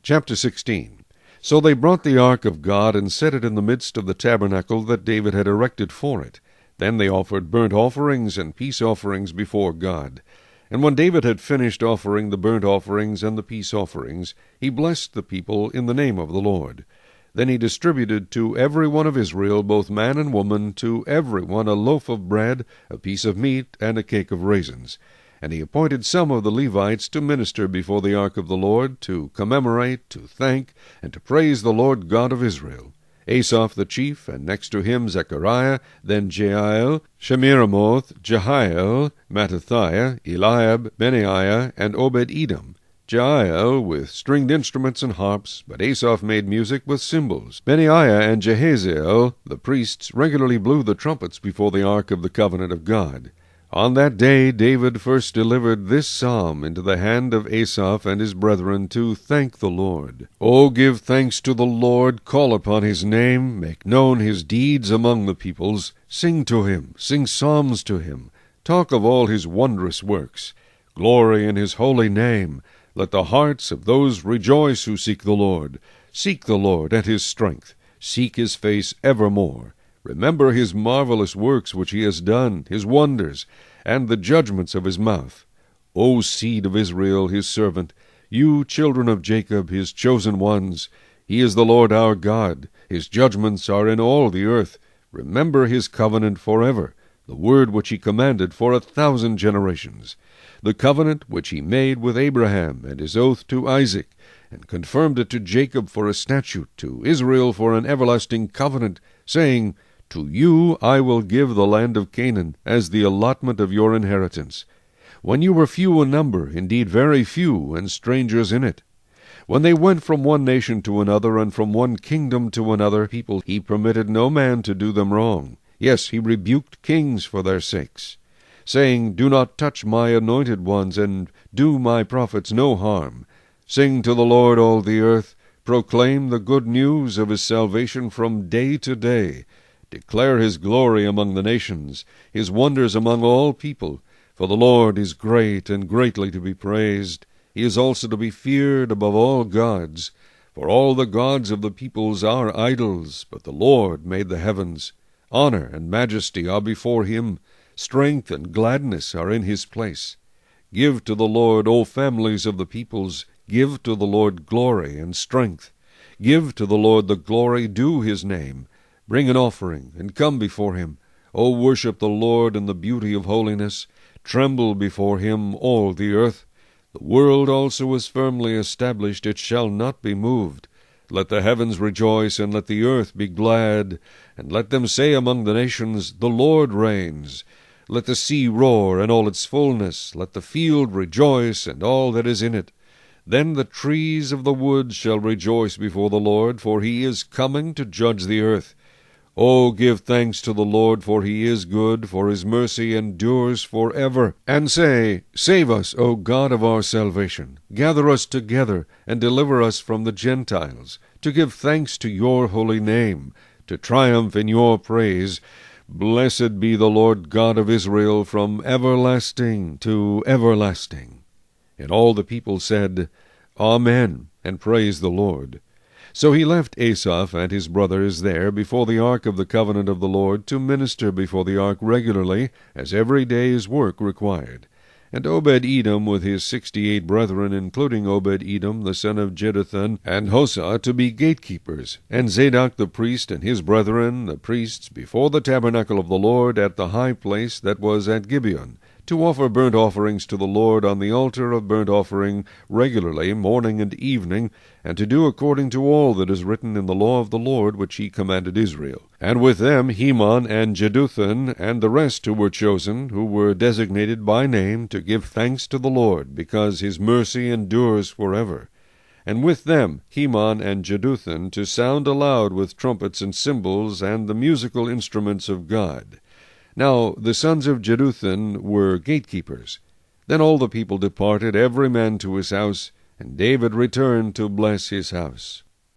Chapter 16. So they brought the ark of God, and set it in the midst of the tabernacle that David had erected for it. Then they offered burnt offerings and peace offerings before God. And when David had finished offering the burnt offerings and the peace offerings, he blessed the people in the name of the Lord. Then he distributed to every one of Israel, both man and woman, to every one a loaf of bread, a piece of meat, and a cake of raisins. And he appointed some of the Levites to minister before the ark of the Lord, to commemorate, to thank, and to praise the Lord God of Israel. Asaph the chief, and next to him Zechariah, then Jeiel, Shemiramoth, Jehiel, Mattithiah, Eliab, Benaiah, and Obed-Edom. Jeiel with stringed instruments and harps, but Asaph made music with cymbals. Benaiah and Jehaziel, the priests, regularly blew the trumpets before the ark of the covenant of God. On that day David first delivered this psalm into the hand of Asaph and his brethren, to thank the Lord. O give thanks to the Lord, call upon his name, make known his deeds among the peoples. Sing to him, sing psalms to him, talk of all his wondrous works. Glory in his holy name. Let the hearts of those rejoice who seek the Lord. Seek the Lord and his strength. Seek his face evermore. Remember his marvelous works which he has done, his wonders, and the judgments of his mouth. O seed of Israel, his servant, you children of Jacob, his chosen ones, he is the Lord our God. His judgments are in all the earth. Remember his covenant forever, the word which he commanded for 1,000 generations, the covenant which he made with Abraham, and his oath to Isaac, and confirmed it to Jacob for a statute, to Israel for an everlasting covenant, saying, To you I will give the land of Canaan as the allotment of your inheritance, when you were few in number, indeed very few, and strangers in it. When they went from one nation to another, and from one kingdom to another people, he permitted no man to do them wrong. Yes, he rebuked kings for their sakes, saying, Do not touch my anointed ones, and do my prophets no harm. Sing to the Lord, all the earth. Proclaim the good news of his salvation from day to day. Declare his glory among the nations, his wonders among all people. For the Lord is great and greatly to be praised. He is also to be feared above all gods. For all the gods of the peoples are idols, but the Lord made the heavens. Honor and majesty are before him. Strength and gladness are in his place. Give to the Lord, O families of the peoples. Give to the Lord glory and strength. Give to the Lord the glory due his name. Bring an offering, and come before him. O worship the Lord in the beauty of holiness. Tremble before him, all the earth. The world also is firmly established, it shall not be moved. Let the heavens rejoice, and let the earth be glad. And let them say among the nations, The Lord reigns. Let the sea roar, and all its fullness. Let the field rejoice, and all that is in it. Then the trees of the wood shall rejoice before the Lord, for he is coming to judge the earth. O give thanks to the Lord, for he is good, for his mercy endures forever. And say, Save us, O God of our salvation. Gather us together, and deliver us from the Gentiles, to give thanks to your holy name, to triumph in your praise. Blessed be the Lord God of Israel from everlasting to everlasting. And all the people said, Amen, and praise the Lord. So he left Asaph and his brothers there before the ark of the covenant of the Lord, to minister before the ark regularly, as every day's work required. And Obed-Edom with his 68 brethren, including Obed-Edom the son of Jeduthun, and Hosah, to be gatekeepers, and Zadok the priest and his brethren, the priests, before the tabernacle of the Lord at the high place that was at Gibeon, to offer burnt offerings to the Lord on the altar of burnt offering regularly, morning and evening, and to do according to all that is written in the law of the Lord which he commanded Israel. And with them Heman and Jeduthun, and the rest who were chosen, who were designated by name, to give thanks to the Lord, because his mercy endures forever. And with them Heman and Jeduthun, to sound aloud with trumpets and cymbals, and the musical instruments of God. Now the sons of Jeduthun were gatekeepers. Then all the people departed, every man to his house, and David returned to bless his house.